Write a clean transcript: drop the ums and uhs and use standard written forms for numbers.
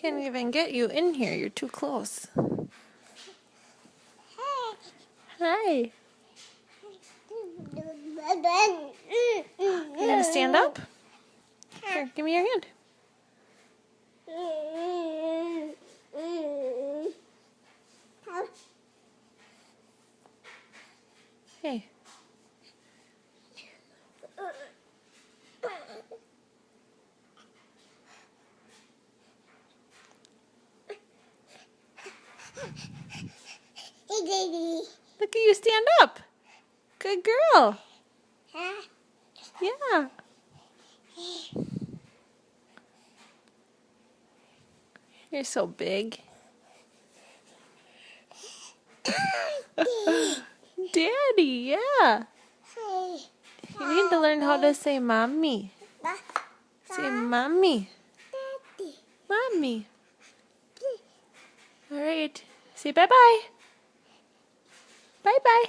Can't even get you in here. You're too close. Hi. You gonna stand up? Here, give me your hand. Hey. Hey, Daddy. Look at you stand up. Good girl. Yeah. You're so big. Daddy, yeah. You need to learn how to say mommy. Say mommy. Mommy. All right. Say bye-bye. Bye-bye.